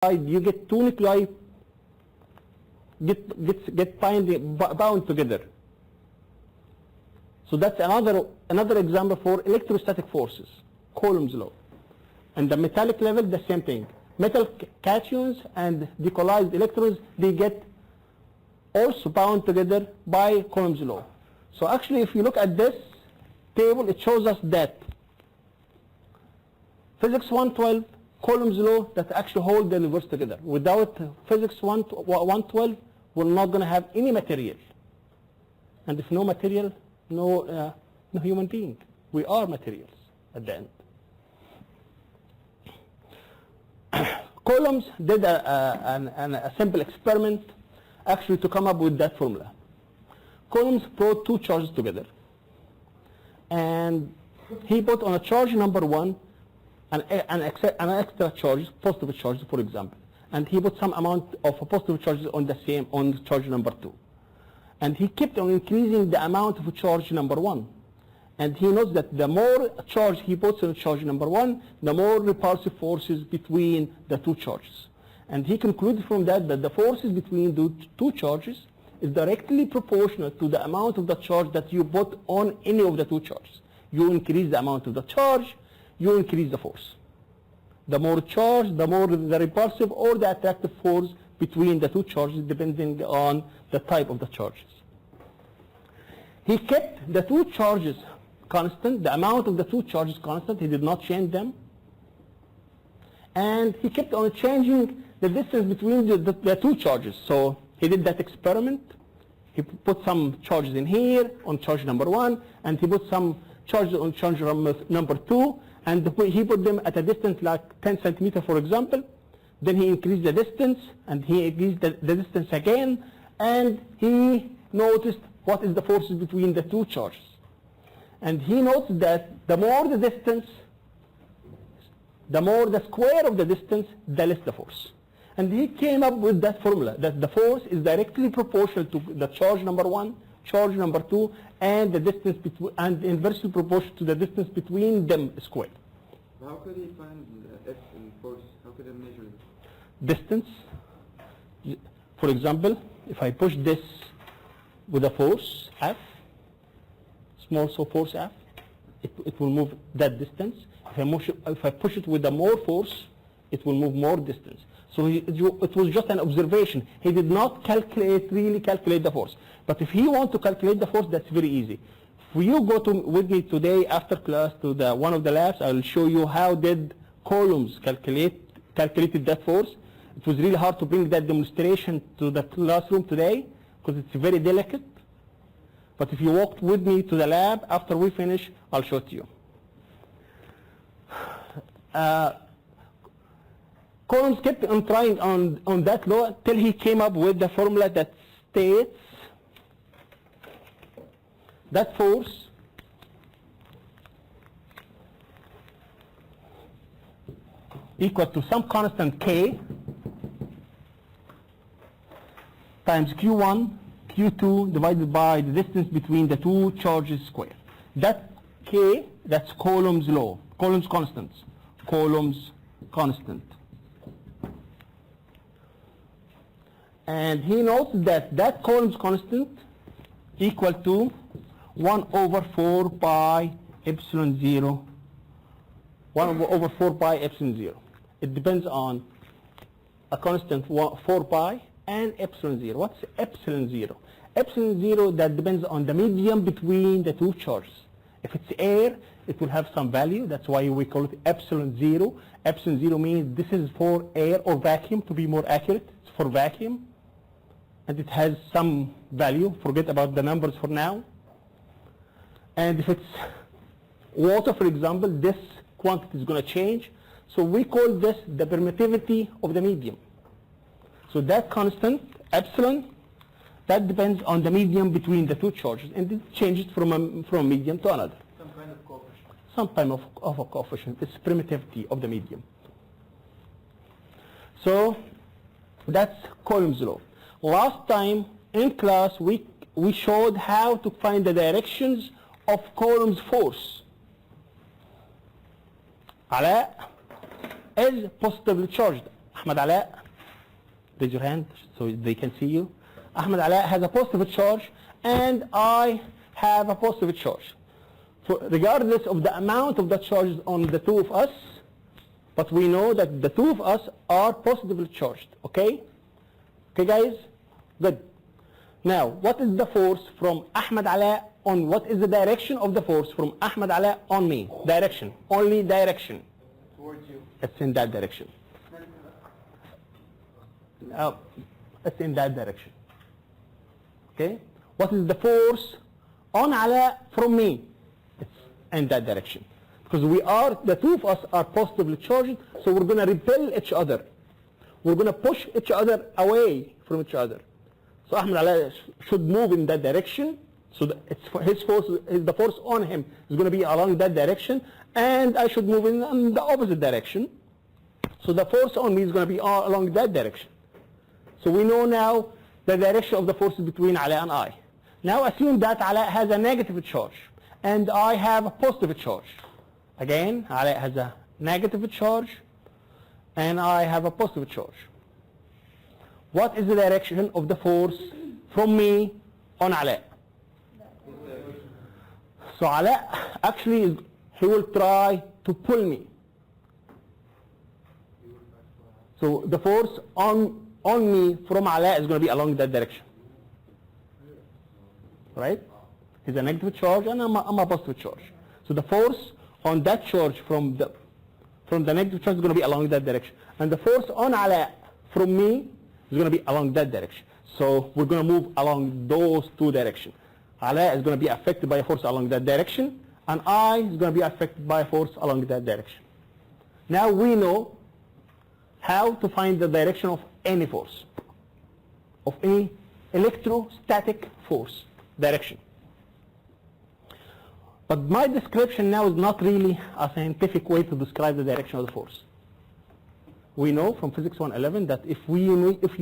you get two nuclei get bound together. So that's another example for electrostatic forces, Coulomb's law. And the metallic level, the same thing. Metal cations and decollized electrons, they get also bound together by Coulomb's law. So actually, if you look at this table, it shows us that physics 112, Coulomb's law, that actually hold the universe together. Without physics 112, we're not going to have any material. And if no material, no human being. We are materials at the end. Coulomb's did a simple experiment actually to come up with that formula. Coulomb's brought two charges together. And he put on a charge number 1 an extra charge, positive charge, for example. And he put some amount of positive charges on charge number 2. And he kept on increasing the amount of charge number 1. And he knows that the more charge he puts on charge number 1, the more repulsive forces between the two charges. And he concluded from that the forces between the two charges is directly proportional to the amount of the charge that you put on any of the two charges. You increase the amount of the charge, you increase the force. The more charge, the more the repulsive or the attractive force between the two charges, depending on the type of the charges. He kept the two charges constant, the amount of the two charges constant. He did not change them. And he kept on changing the distance between the two charges. So he did that experiment. He put some charges in here on charge number 1, and he put some charges on charge number 2, and he put them at a distance like 10 centimeters, for example. Then he increased the distance, and he increased the distance again, and he noticed what is the forces between the two charges. And he noticed that the more the distance, the more the square of the distance, the less the force. And he came up with that formula, that the force is directly proportional to the charge number 1, charge number 2, and the distance between, and inversely proportional to the distance between them squared. How could he find F in force? How could he measure it? Distance. For example, if I push this with a force F, small force F, it will move that distance. If I push it with a more force, it will move more distance. So it was just an observation. He did not really calculate the force. But if he wants to calculate the force, that's very easy. If you go with me today after class to one of the labs, I will show you how did Coulomb's calculated that force. It was really hard to bring that demonstration to the classroom today because it's very delicate. But if you walk with me to the lab after we finish, I'll show it to you. Coulomb's kept on trying on that law till he came up with the formula that states that force equal to some constant K times Q1, Q2 divided by the distance between the two charges squared. That K, that's Coulomb's law, Coulomb's constant. Coulomb's constant. And he notes that Coulomb's constant equal to 1 over 4 pi epsilon 0. 1 over 4 pi epsilon 0. It depends on a constant 4 pi and epsilon 0. What's epsilon 0? Epsilon 0, that depends on the medium between the two charges. If it's air, it will have some value. That's why we call it epsilon 0. Epsilon 0 means this is for air or vacuum, to be more accurate. It's for vacuum. And it has some value. Forget about the numbers for now. And if it's water, for example, this quantity is going to change. So we call this the permittivity of the medium. So that constant, epsilon, that depends on the medium between the two charges. And it changes from a medium to another. Some kind of coefficient. Some kind of a coefficient. It's permittivity of the medium. So that's Coulomb's law. Last time in class, we showed how to find the directions of Coulomb's force. Ala is positively charged. Ahmed Ala, raise your hand so they can see you. Ahmed Ala has a positive charge and I have a positive charge. So regardless of the amount of the charges on the two of us, but we know that the two of us are positively charged, okay? Okay guys? Good. Now, what is the force from Ahmed Ala on, what is the direction of the force from Ahmed Ala on me? Direction, only direction. Towards you. It's in that direction. It's in that direction. Okay? What is the force on Ala from me? It's in that direction. Because the two of us are positively charged, so we're going to repel each other. We're going to push each other away from each other. So Ahmed Ala should move in that direction. So his force, the force on him is going to be along that direction, and I should move in the opposite direction. So the force on me is going to be along that direction. So we know now the direction of the forces between Ala and I. Now assume that Ala has a negative charge, and I have a positive charge. Again, Ala has a negative charge, and I have a positive charge. What is the direction of the force from me on Ala? So Ala, actually, he will try to pull me. So the force on me from Ala is going to be along that direction. Right? He's a negative charge and I'm a positive charge. So the force on that charge from the negative charge is going to be along that direction. And the force on Ala from me is going to be along that direction. So we're going to move along those two directions. Ala is going to be affected by a force along that direction, and I is going to be affected by a force along that direction. Now we know how to find the direction of any force, of any electrostatic force direction. But my description now is not really a scientific way to describe the direction of the force. We know from Physics 111 that if you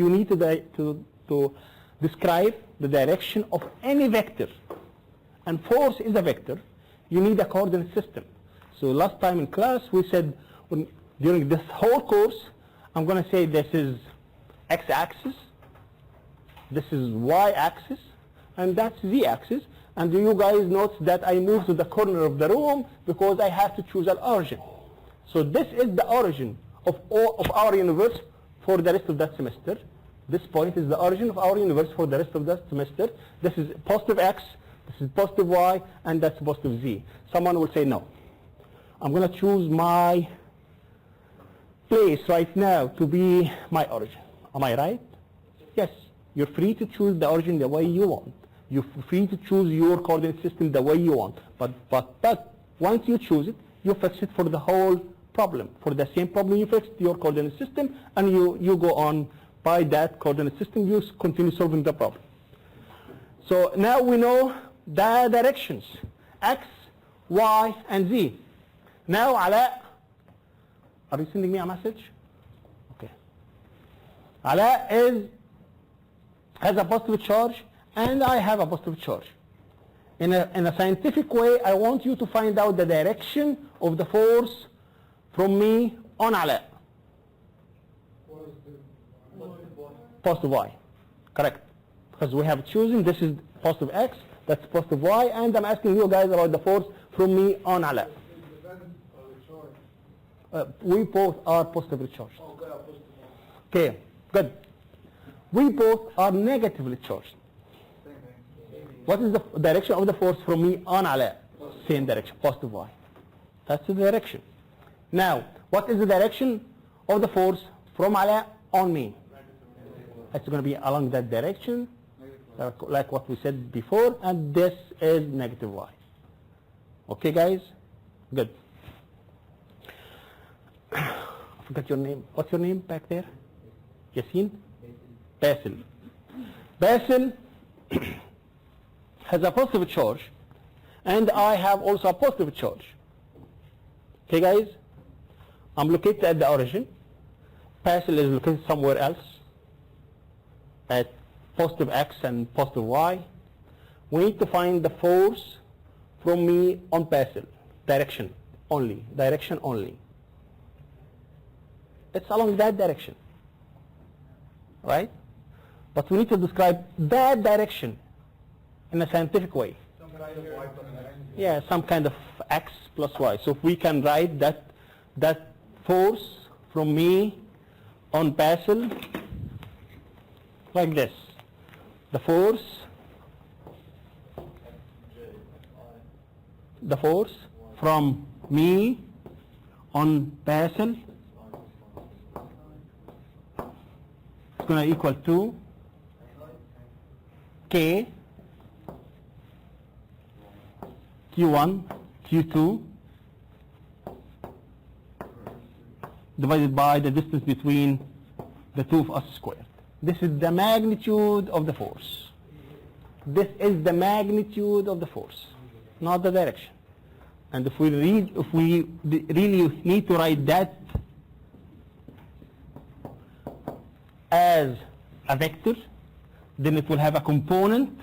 need to describe the direction of any vector, and force is a vector, you need a coordinate system. So last time in class we said, during this whole course, I'm going to say this is x-axis, this is y-axis, and that's z-axis. And you guys notice that I moved to the corner of the room because I have to choose an origin. So this is the origin of our universe for the rest of that semester. This point is the origin of our universe for the rest of that semester. This is positive x, this is positive y, and that's positive z. Someone will say, no, I'm going to choose my place right now to be my origin. Am I right? Yes, you're free to choose the origin the way you want. You're free to choose your coordinate system the way you want. But once you choose it, you fix it for the whole problem. For the same problem, you fixed your coordinate system, and you go on by that coordinate system, you continue solving the problem. So now we know the directions, x, y, and z. Now, Ala, are you sending me a message? Okay. Ala has a positive charge, and I have a positive charge. In a scientific way, I want you to find out the direction of the force from me on Ala. Positive y. Correct. Because we have chosen, this is positive x, that's positive y, and I'm asking you guys about the force from me on Ala. We both are positively charged. Okay, good. We both are negatively charged. What is the direction of the force from me on Ala? Same direction, positive y. That's the direction. Now, what is the direction of the force from Ala on me? It's going to be along that direction, like what we said before, and this is negative y. Okay, guys? Good. I forgot your name. What's your name back there? Yassine? Basil. Basil has a positive charge, and I have also a positive charge. Okay, guys? I'm located at the origin. Basil is located somewhere else at positive x and positive y. We need to find the force from me on Basil. Direction only. Direction only. It's along that direction. right? But we need to describe that direction in a scientific way. Yeah, some kind of x plus y. So if we can write that force from me on Basil like this. The force from me on Basil is going to equal to K Q1 Q2 divided by the distance between the two of us squared. This is the magnitude of the force. This is the magnitude of the force, not the direction. And if we really need to write that as a vector, then it will have a component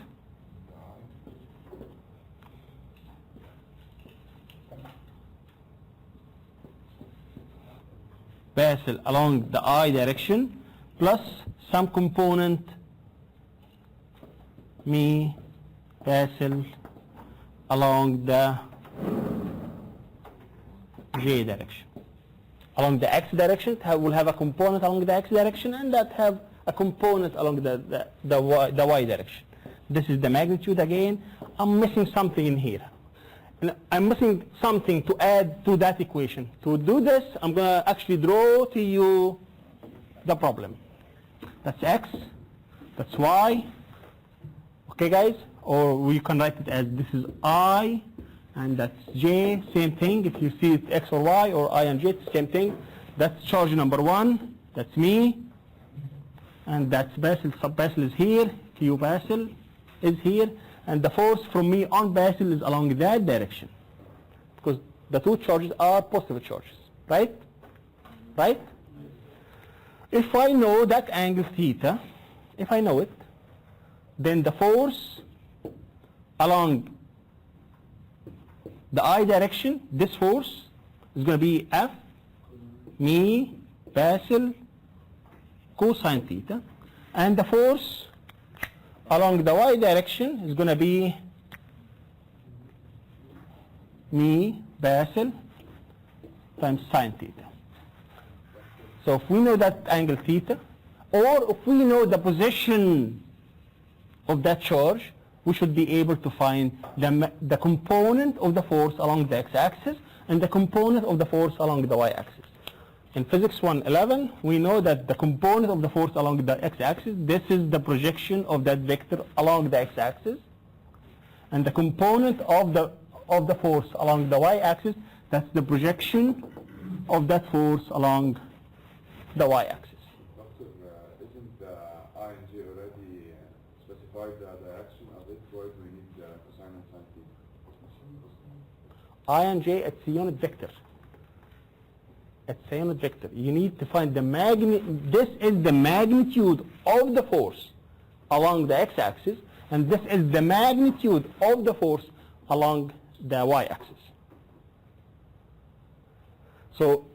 Basil along the I direction plus some component me Basil along the J direction. Along the X direction, we'll have a component along the X direction, and that have a component along the Y direction. This is the magnitude again. I'm missing something in here. And I'm missing something to add to that equation. To do this, I'm going to actually draw to you the problem. That's X, that's Y. Okay, guys? Or we can write it as this is I, and that's J, same thing. If you see it X or Y or I and J, it's the same thing. That's charge number 1, that's me. And that's Basil, sub-Basil is here, Q Basil is here. And the force from me on Basil is along that direction. Because the two charges are positive charges, right? Right? If I know that angle theta, if I know it, then the force along the I direction, this force is going to be F, me, Basil, cosine theta. And the force along the Y direction is going to be me, Basil, times sine theta. So if we know that angle theta, or if we know the position of that charge, we should be able to find the component of the force along the x-axis and the component of the force along the y-axis. In Physics 111, we know that the component of the force along the x-axis, this is the projection of that vector along the x-axis, and the component of the force along the y-axis, that's the projection of that force along the y-axis. Doctor, isn't I and J already specified the direction of it? Why do we need cosine and sine theta? I and J, it's a unit vector. It's a unit vector. You need to find the magnitude. This is the magnitude of the force along the x-axis, and this is the magnitude of the force along the y-axis. So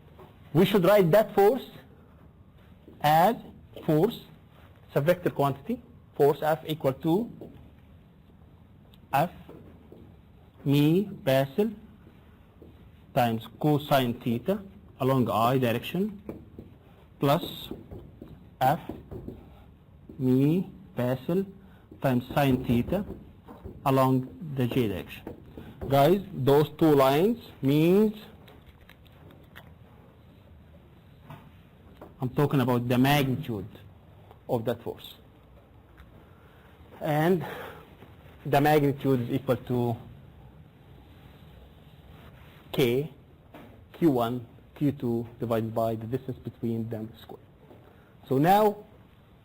we should write that force as force. It's a vector quantity. Force F equal to F me Basil times cosine theta along I direction plus F me Basil times sine theta along the J direction. Guys, those two lines means I'm talking about the magnitude of that force. And the magnitude is equal to K Q1 Q2 divided by the distance between them squared. So now,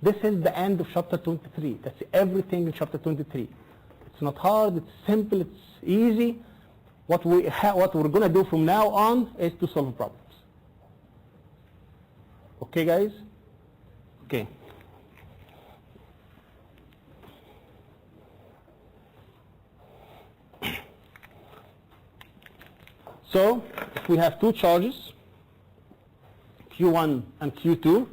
this is the end of chapter 23. That's everything in chapter 23. It's not hard, it's simple, it's easy. What we're going to do from now on is to solve problems. Okay, guys? Okay. So, if we have two charges, Q1 and Q2,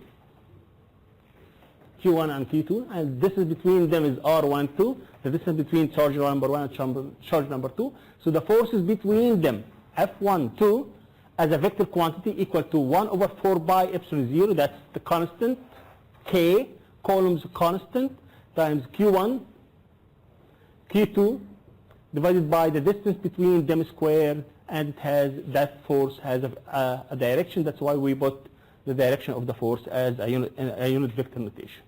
Q1 and Q2, and distance between them is R1, 2. The distance between charge number 1 and charge number 2. So the forces between them, F1, 2, as a vector quantity equal to 1 over 4 pi epsilon 0, that's the constant, K, Coulomb's constant, times Q1, Q2, divided by the distance between them squared, and it has, that force has a direction. That's why we put the direction of the force as a unit vector notation.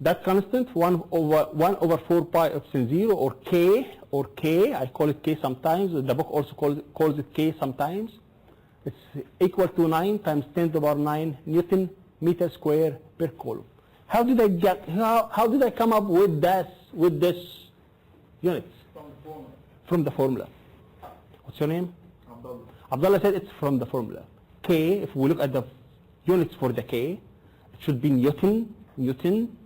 That constant, 1 over 4 pi epsilon 0, or K, I call it K sometimes, the book also calls it K sometimes. It's equal to 9 times 10 to the power 9 Newton meter square per coulomb. How did I come up with this units? From the formula. What's your name? Abdullah. Abdullah said it's from the formula. K, if we look at the units for the K, it should be Newton,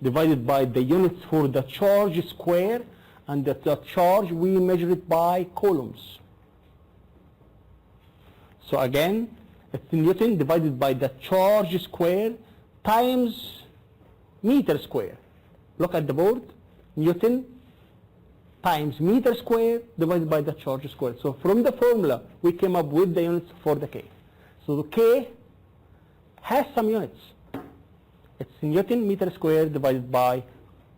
divided by the units for the charge square, and the charge we measure it by coulombs. So again, it's Newton divided by the charge square times meter square. Look at the board. Newton times meter square divided by the charge square. So from the formula, we came up with the units for the K. So the K has some units. It's Newton meter square divided by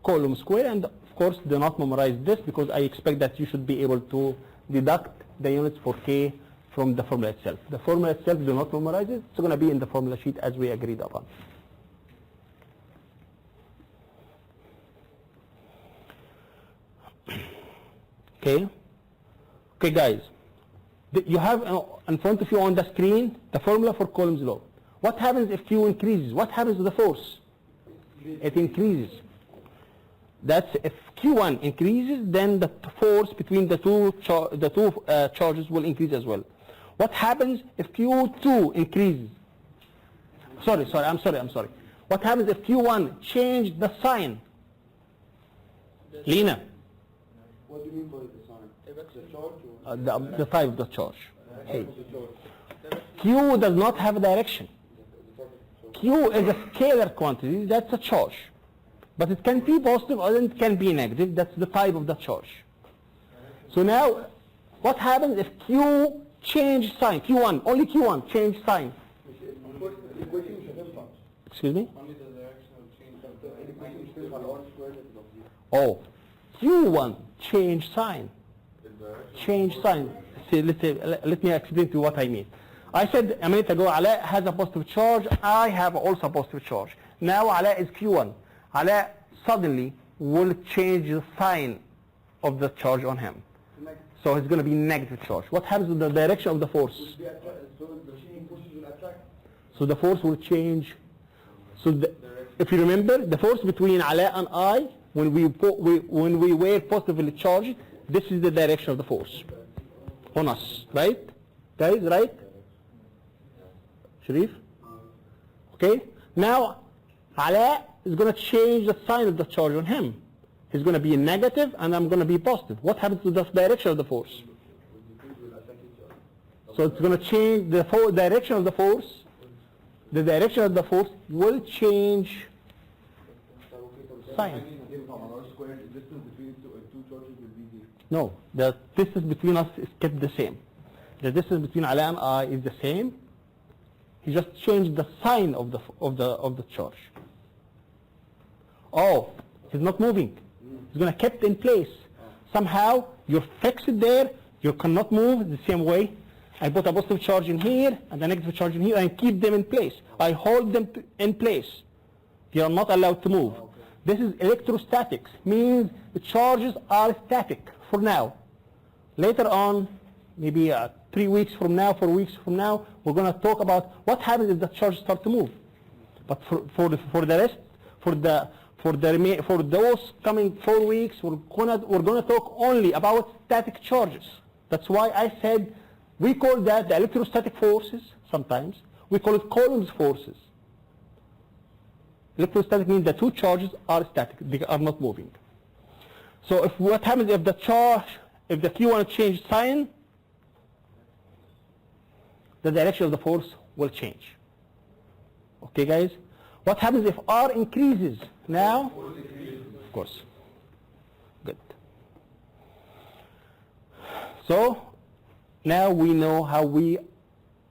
coulomb square, and of course do not memorize this because I expect that you should be able to deduct the units for K from the formula itself. The formula itself, do not memorize it. It's going to be in the formula sheet as we agreed upon. Okay, guys, you have in front of you on the screen the formula for Coulomb's law. What happens if Q increases? What happens to the force? It increases. That's if Q1 increases, then the force between the two charges will increase as well. What happens if Q2 increases? I'm sorry. What happens if Q1 change the sign? Lena. What do you mean by the sign? The charge? The type of the charge. Hey. Q does not have a direction. Q is a scalar quantity, that's a charge. But it can be positive or it can be negative, that's the type of the charge. So now, what happens if Q change sign? Q1, only Q1 change sign. Excuse me? Oh, Q1 change sign. Change sign. See, let me explain to you what I mean. I said a minute ago, Ala has a positive charge. I have also a positive charge. Now Ala is Q1. Ala suddenly will change the sign of the charge on him. So it's going to be negative charge. What happens to the direction of the force? So the force will change. So if you remember, the force between Ala and I, when we were positively charged, this is the direction of the force on us, right? Guys, right? Sharif? Okay? Now, Ala is going to change the sign of the charge on him. He's going to be negative and I'm going to be positive. What happens to the direction of the force? So it's going to change the direction of the force. The direction of the force will change sign. No, the distance between us is kept the same. The distance between Ala and I is the same. He just changed the sign of the charge. Oh, he's not moving. He's going to keep in place. Somehow you're fixed there. You cannot move the same way. I put a positive charge in here and a negative charge in here and keep them in place. I hold them in place. They are not allowed to move. This is electrostatics. Means the charges are static for now. Later on, maybe 3 weeks from now, 4 weeks from now, we're going to talk about what happens if the charges start to move. But for the rest, for those coming 4 weeks, we're going to talk only about static charges. That's why I said we call that the electrostatic forces. Sometimes we call it Coulomb's forces. Electrostatic means the two charges are static; they are not moving. So what happens if the Q1 change sign? The direction of the force will change. Okay, guys? What happens if R increases? Now, of course. Good. So now we know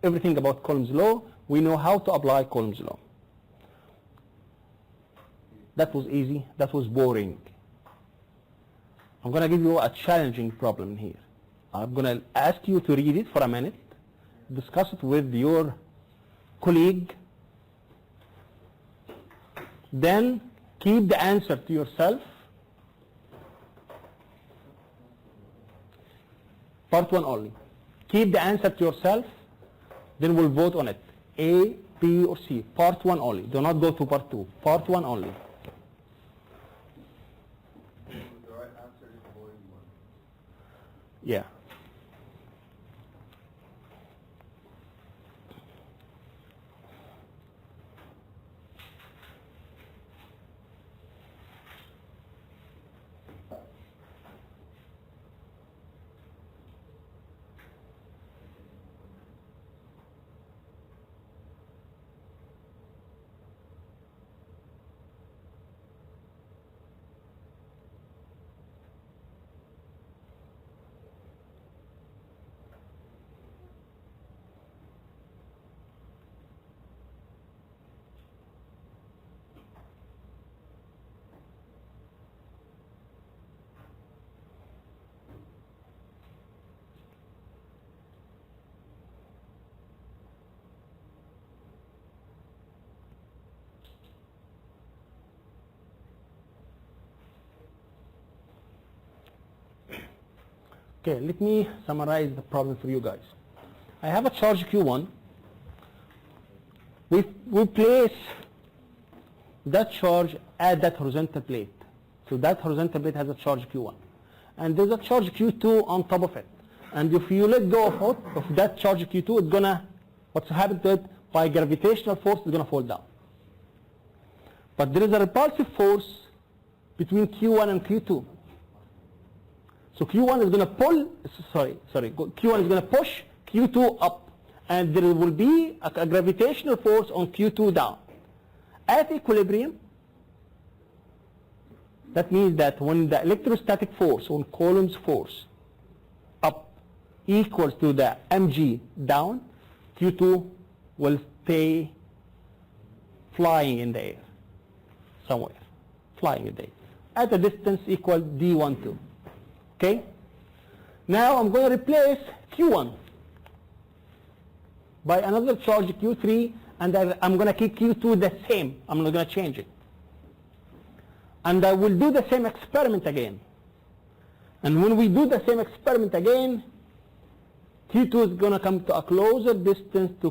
everything about Coulomb's law. We know how to apply Coulomb's law. That was easy. That was boring. I'm going to give you a challenging problem here. I'm going to ask you to read it for a minute, discuss it with your colleague, then keep the answer to yourself. Part 1 only. Keep the answer to yourself, then we'll vote on it. A, B, or C. Part 1 only. Do not go to part 2. Part 1 only. The right answer is the boring one. Yeah. Okay, let me summarize the problem for you guys. I have a charge Q1. We place that charge at that horizontal plate. So that horizontal plate has a charge Q1. And there's a charge Q2 on top of it. And if you let go of that charge Q2, it's gonna, what's happened to it, by gravitational force, it's gonna fall down. But there is a repulsive force between Q1 and Q2. So Q1 is going to Q1 is going to push Q2 up, and there will be a gravitational force on Q2 down. At equilibrium, that means that when the electrostatic force, when Coulomb's force up equals to the mg down, Q2 will stay flying in the air, somewhere, flying in the air, at a distance equal d12. Okay? Now I'm going to replace Q1 by another charge Q3, and I'm going to keep Q2 the same. I'm not going to change it. And I will do the same experiment again. And when we do the same experiment again, Q2 is going to come to a closer distance to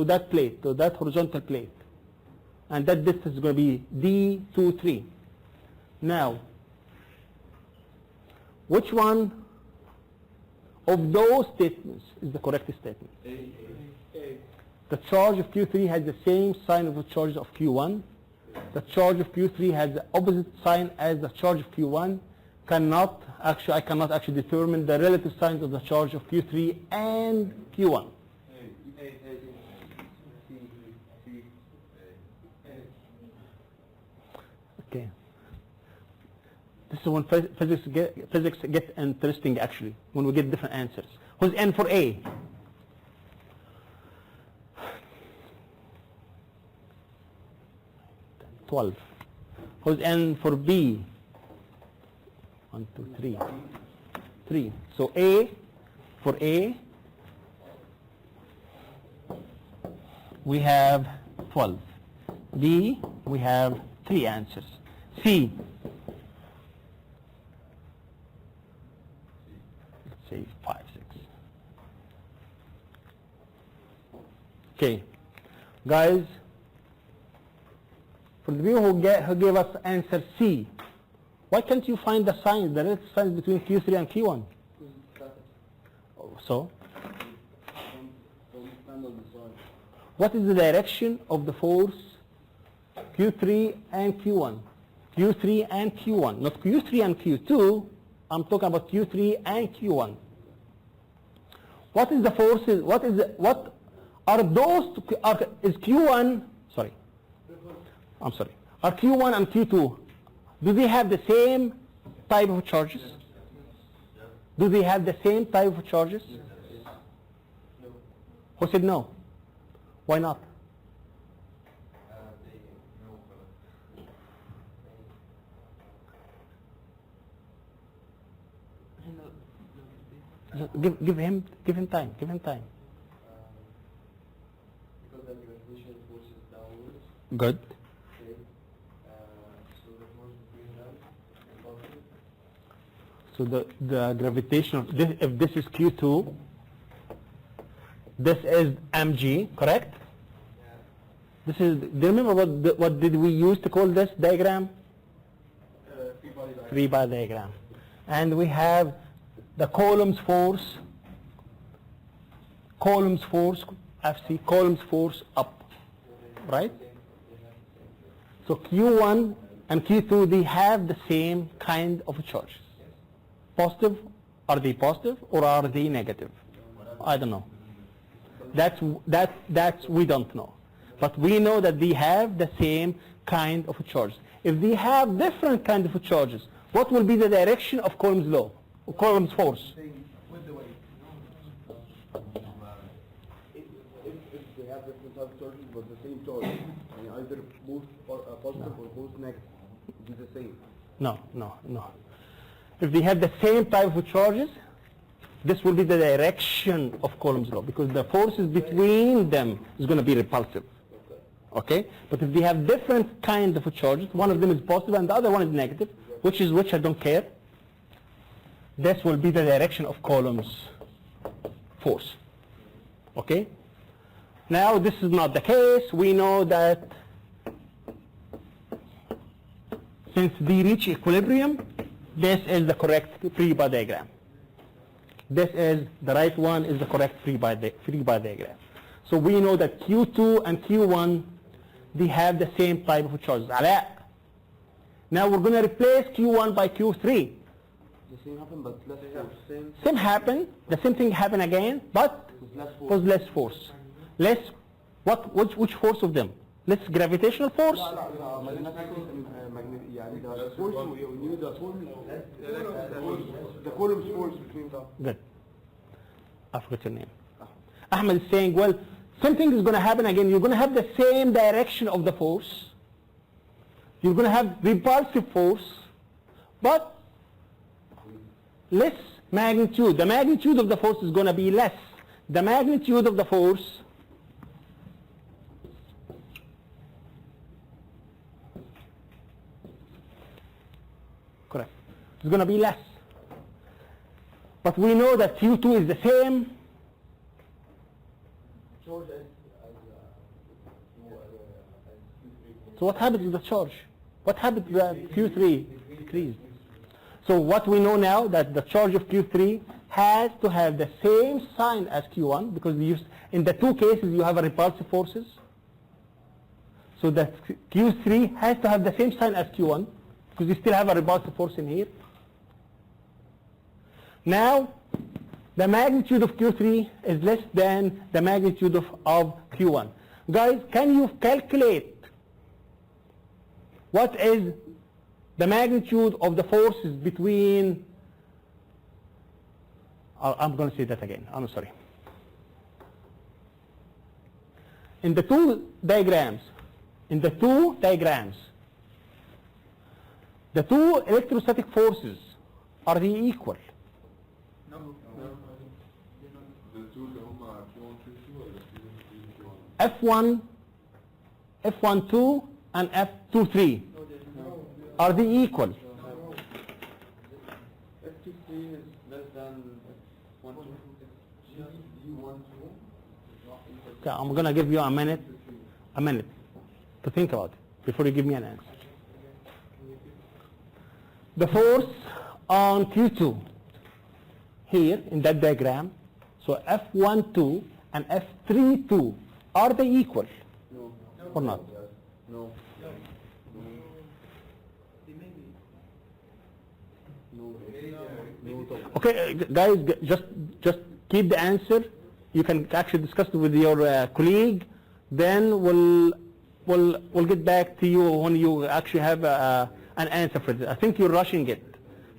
that plate, to that horizontal plate. And that distance is going to be D23. Now, which one of those statements is the correct statement? A. The charge of Q3 has the same sign of the charge of Q1. The charge of Q3 has the opposite sign as the charge of Q1. I cannot actually determine the relative signs of the charge of Q3 and Q1. Okay. This is when physics get interesting, actually, when we get different answers. Who's N for A? $12. Who's N for B? 1, 2, 3. 3. So A, for A, we have 12. B, we have 3 answers. C, let's say 5, 6. Okay, guys, for the people who gave us answer C, why can't you find the signs, the relative signs between Q3 and Q1? So? What is the direction of the force Q3 and Q1? Q3 and Q1, not Q3 and Q2. I'm talking about Q3 and Q1. What is the forces? What are those? Is Q1? I'm sorry, are Q1 and Q2, do they have the same type of charges? Do they have the same type of charges? Who said no? Why not? Give him time. Give him time. Because the gravitational force is downwards. Good. Okay. So the force between them is positive. So the gravitational, if this is Q2, this is mg, correct? Yeah. This is, do you remember what did we use to call this diagram? Free body diagram. Free body diagram. And we have the Coulomb's force, FC, Coulomb's force up, right? So Q1 and Q2, they have the same kind of charges. Positive, are they positive or are they negative? I don't know. That's we don't know. But we know that they have the same kind of charges. If they have different kind of charges, what will be the direction of Coulomb's law, or Coulomb's force? With the weight. If they have different type of charges but the same charge, I mean either both positive or both negative, it is the same. No. If they have the same type of charges, this will be the direction of Coulomb's law, because the forces between them is going to be repulsive. Okay? But if they have different kind of charges, one of them is positive and the other one is negative, which I don't care, this will be the direction of Coulomb's force. Okay? Now this is not the case. We know that since they reach equilibrium, this is the correct free body diagram. This is the right one, is the correct free body diagram. So we know that Q2 and Q1, they have the same type of charges. Ala. Now we're going to replace Q1 by Q3. The same happen but less force. Same happen, the same thing happen again, but With less force. was less force. Less, which force of them? Less gravitational force? magnetic, يعني the force we knew the force, the Coulomb's force between them. Good. I forgot your name. Ahmed is saying, well, something is going to happen again. You're going to have the same direction of the force. You're going to have repulsive force, but less magnitude. The magnitude of the force is going to be less. The magnitude of the force correct. It's going to be less. But we know that Q2 is the same. Charge as So what happens with the charge? What happens with the Q3 decreased? So what we know now, that the charge of Q3 has to have the same sign as Q1, because in the two cases you have a repulsive forces. So that Q3 has to have the same sign as Q1, because you still have a repulsive force in here. Now, the magnitude of Q3 is less than the magnitude of Q1. Guys, can you calculate what is the magnitude of the forces between, I'm going to say that again, I'm sorry. In the two diagrams, the two electrostatic forces, are they equal? The two اللي هم Q1 Q2 ولا F1, F12 and F23, are they equal? F23 is less than F12. Okay, I'm going to give you a minute to think about it before you give me an answer. The force on Q2 here in that diagram, so F12 and F32, are they equal or not? No. Okay, guys, just keep the answer. You can actually discuss it with your colleague. Then we'll we'll get back to you when you actually have an answer for this. I think you're rushing it.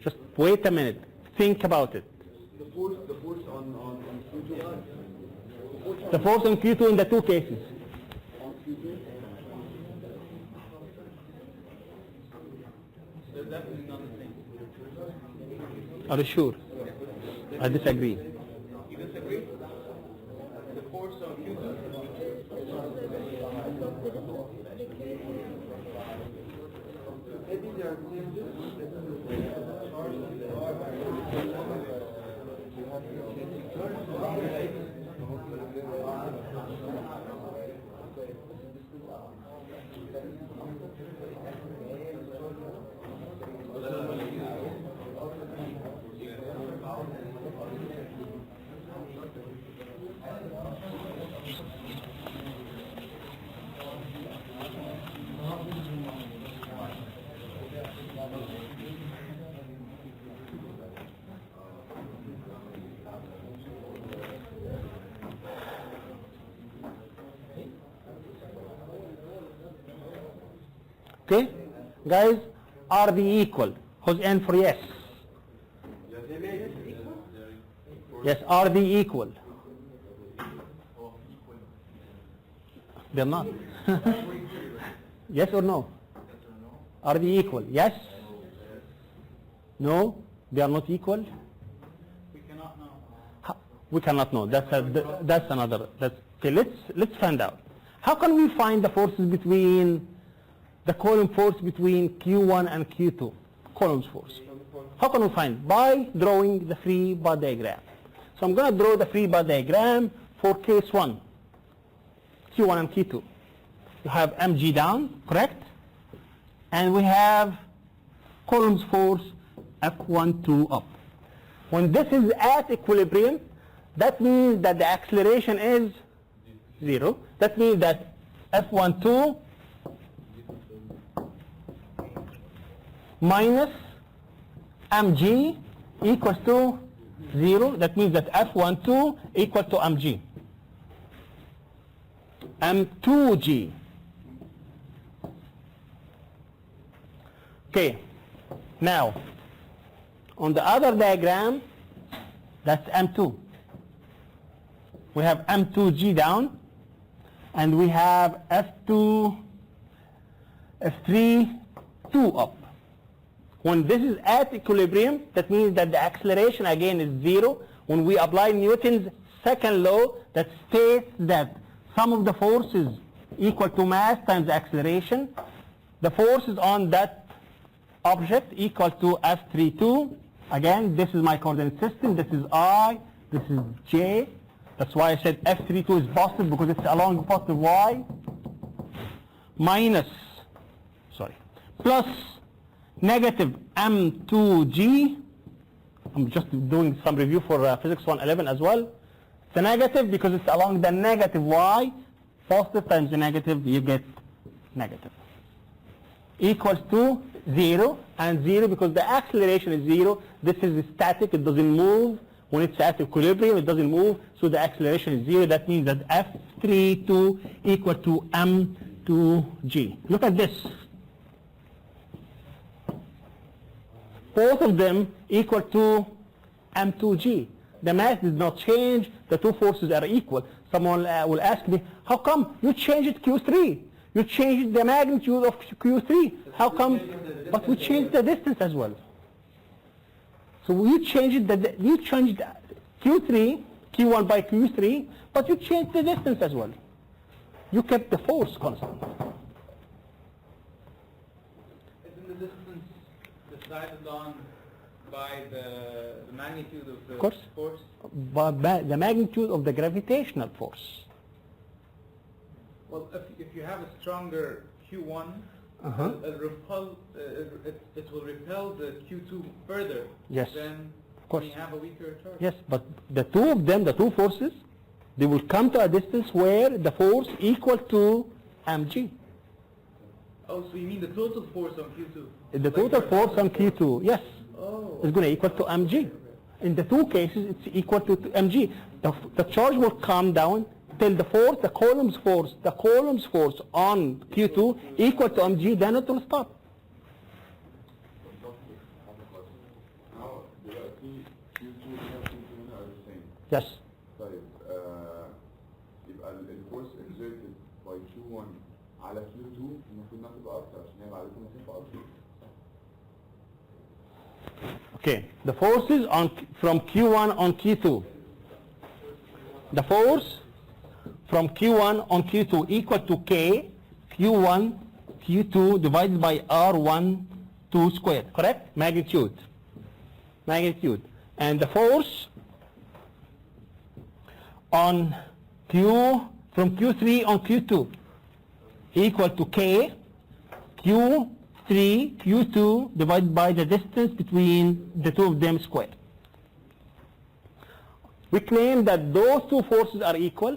Just wait a minute. Think about it. The force on Q2. The force on Q2 in the two cases. On Q2. They're definitely not the same. Are you sure? I disagree. You disagree? The force on Q2. Maybe they are the same Okay? Guys, are they equal? Who's in for yes? Yes, are they equal? They're not. Yes or no? Are they equal? Yes? No? They are not equal? We cannot know. We cannot know. That's another. Okay, let's find out. How can we find the forces between the Coulomb force between Q1 and Q2? Coulomb's force. How can we find? By drawing the free body diagram. So I'm going to draw the free body diagram for case 1, Q1 and Q2. You have mg down, correct? And we have Coulomb's force F12 up. When this is at equilibrium, that means that the acceleration is 0. That means that F12 minus mg equals to 0. That means that F12 equal to mg. M2g. Okay. Now, on the other diagram, that's M2. We have M2g down, and we have F3 2 up. When this is at equilibrium, that means that the acceleration again is 0. When we apply Newton's second law that states that sum of the forces equal to mass times acceleration, the forces on that object equal to F32. Again, this is my coordinate system. This is I. This is J. That's why I said F32 is positive, because it's along positive Y. Minus, plus negative M2G. I'm just doing some review for Physics 111 as well. It's a negative because it's along the negative Y. Positive times the negative, you get negative. Equals to 0, and 0 because the acceleration is 0. This is static, it doesn't move. When it's at equilibrium, it doesn't move, so the acceleration is 0. That means that F32 equal to M2G. Look at this. Both of them equal to M2G. The mass did not change. The two forces are equal. Someone will ask me, how come you changed Q3? You changed the magnitude of Q3. How come? But we changed the distance as well. So you changed Q3, Q1 by Q3, but you changed the distance as well. You kept the force constant. Isn't the distance decided on by the magnitude of the force? But the magnitude of the gravitational force. Well, if you have a stronger Q1, it will repel the Q2 further. Yes, than of course. when you have a weaker charge. Yes, but the two of them, the two forces, they will come to a distance where the force equal to mg. Oh, so you mean the total force on Q2? The total force on Q2, yes, is going to equal to mg. In the two cases, it's equal to mg. The charge will come down until the column's force on Q2 equal to mg, then it will stop. Now, دلوقتي Q2 هنا Q2 هنا are the same. Yes. طيب يبقى الفورس exerted by Q1 على Q2 المفروض انها تبقى اكتر عشان هي بعد كده هتبقى اكتر. Okay, the forces from Q1 on Q2. The force from Q1 on Q2 equal to K, Q1, Q2 divided by R1, 2 squared, correct? Magnitude. And the force on from Q3 on Q2 equal to K, Q3, Q2 divided by the distance between the two of them squared. We claim that those two forces are equal.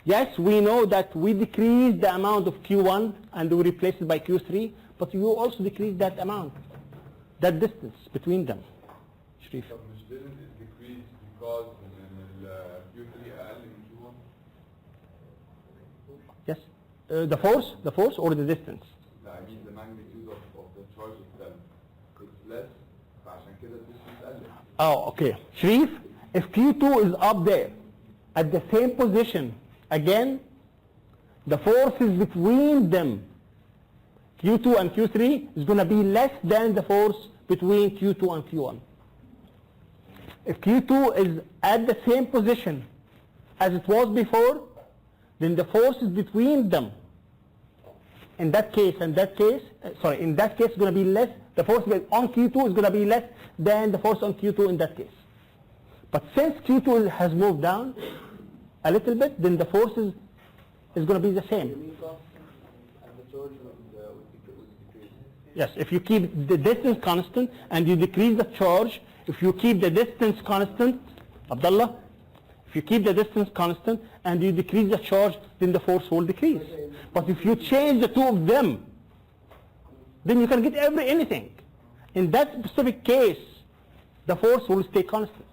Yes, we know that we decrease the amount of Q1 and we replace it by Q3, but you also decrease that amount, that distance between them. Sharif. طب مش didn't it decrease because in Q3 أقل من Q1? Yes. The force or the distance? لا, I mean the magnitude of the charge itself. It's less, فعشان كده distance قلت. Oh, okay. Sharif, if Q2 is up there at the same position, again, the forces between them, Q2 and Q3, is going to be less than the force between Q2 and Q1. If Q2 is at the same position as it was before, then the forces between them, in that case, is going to be less. The force on Q2 is going to be less than the force on Q2 in that case. But since Q2 has moved down a little bit, then the forces is going to be the same. And the charge would decrease. Yes, if you keep the distance constant and you decrease the charge, if you keep the distance constant, Abdullah, if you keep the distance constant and you decrease the charge, then the force will decrease. But if you change the two of them, then you can get anything. In that specific case, the force will stay constant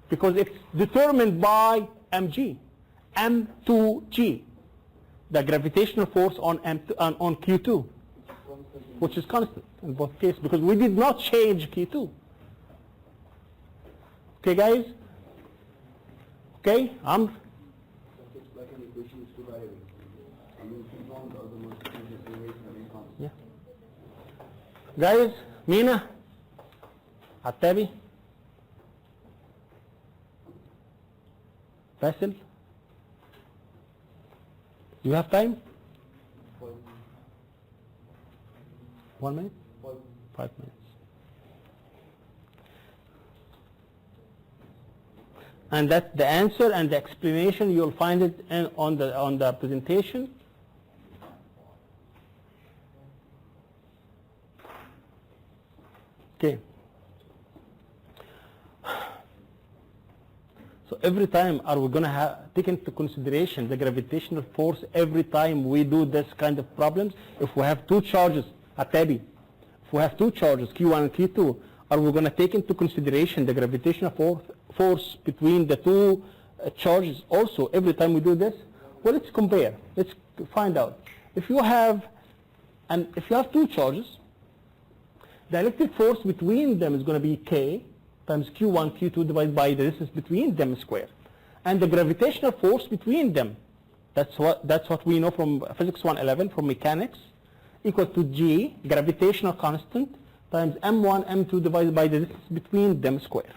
because it's determined by mg, m2g, the gravitational force on Q2, which is constant in both cases because we did not change Q2. Okay, guys? Okay, So it's like an equation with two variables. I mean, Q1 are the most interesting ways to make constant. Yeah. Guys, Mina, Attabi, Faisal, you have time? 1 minute? 5 minutes. And that's the answer and the explanation. You'll find it on the presentation. Okay. So every time are we going to take into consideration the gravitational force every time we do this kind of problems? If we have two charges, Atabi, if we have two charges, Q1 and Q2, are we going to take into consideration the gravitational force between the two charges also every time we do this? Well, let's compare. Let's find out. If you have two charges, the electric force between them is going to be K times Q1, Q2 divided by the distance between them squared. And the gravitational force between them, that's what we know from Physics 111, from mechanics, equal to G, gravitational constant, times M1, M2 divided by the distance between them squared.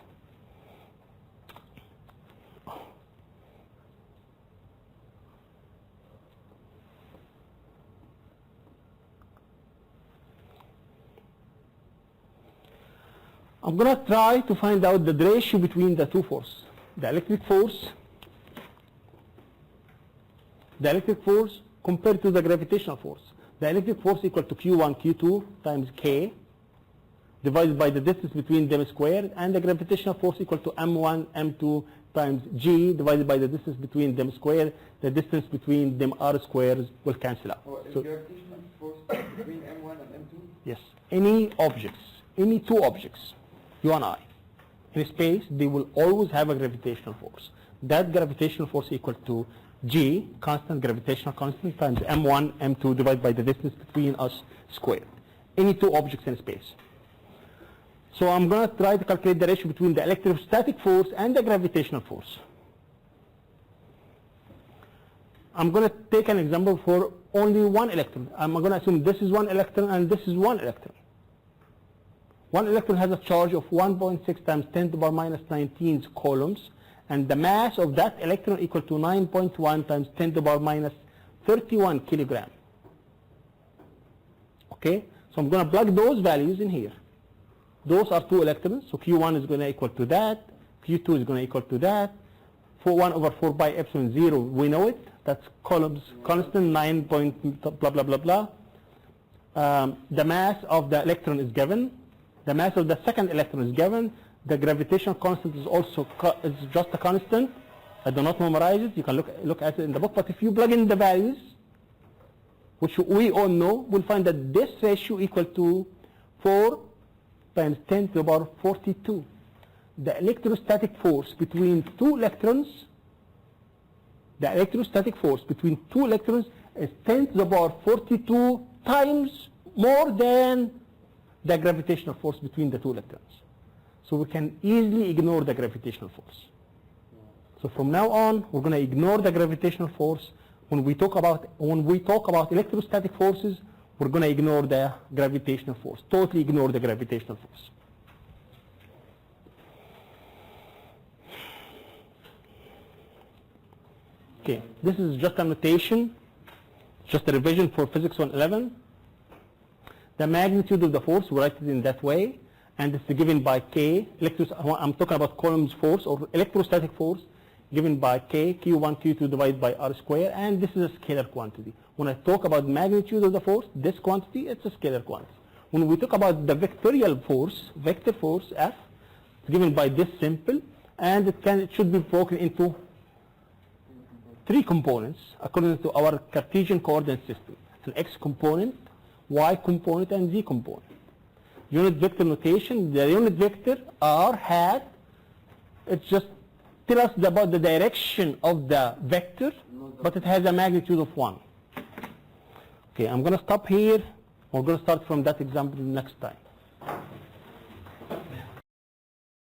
I'm going to try to find out the ratio between the two forces. The electric force compared to the gravitational force. The electric force equal to Q1, Q2 times K divided by the distance between them squared, and the gravitational force equal to M1, M2 times G divided by the distance between them squared. The distance between them R squares will cancel out. Is So, gravitational force between M1 and M2? yes, any two objects, you and I, in space, they will always have a gravitational force. that gravitational force equal to G, constant gravitational constant, times M1, M2 divided by the distance between us squared. Any two objects in space. So I'm going to try to calculate the ratio between the electrostatic force and the gravitational force. I'm going to take an example for only one electron. I'm going to assume this is one electron and this is one electron. One electron has a charge of 1.6 times 10 to the power minus 19 coulombs, and the mass of that electron equal to 9.1 times 10 to the power minus 31 kilogram. Okay, so I'm going to plug those values in here. Those are two electrons, so Q1 is going to equal to that, Q2 is going to equal to that. For 1 over 4 pi epsilon 0, we know it. That's Coulomb's constant, 9 point blah, blah, blah, blah. The mass of the electron is given. The mass of the second electron is given. The gravitational constant is also is just a constant. I do not memorize it. You can look at it in the book. But if you plug in the values, which we all know, we'll find that this ratio equal to 4 times 10 to the power 42. The electrostatic force between two electrons, the electrostatic force between two electrons is 10 to the power 42 times more than the gravitational force between the two electrons. So we can easily ignore the gravitational force. So from now on, we're going to ignore the gravitational force. When we talk about electrostatic forces, we're going to ignore the gravitational force. Totally ignore the gravitational force. Okay, this is just a notation, just a revision for Physics 111. The magnitude of the force, we write it in that way, and it's given by K. I'm talking about Coulomb's force or electrostatic force, given by K, Q1, Q2 divided by R squared, and this is a scalar quantity. When I talk about magnitude of the force, this quantity, it's a scalar quantity. When we talk about the vectorial force, vector force F, it's given by this symbol, and it should be broken into three components according to our Cartesian coordinate system. An X component, Y component, and Z component. Unit vector notation, the unit vector R hat, it just tells us about the direction of the vector, but it has a magnitude of 1. Okay, I'm going to stop here. We're going to start from that example next time.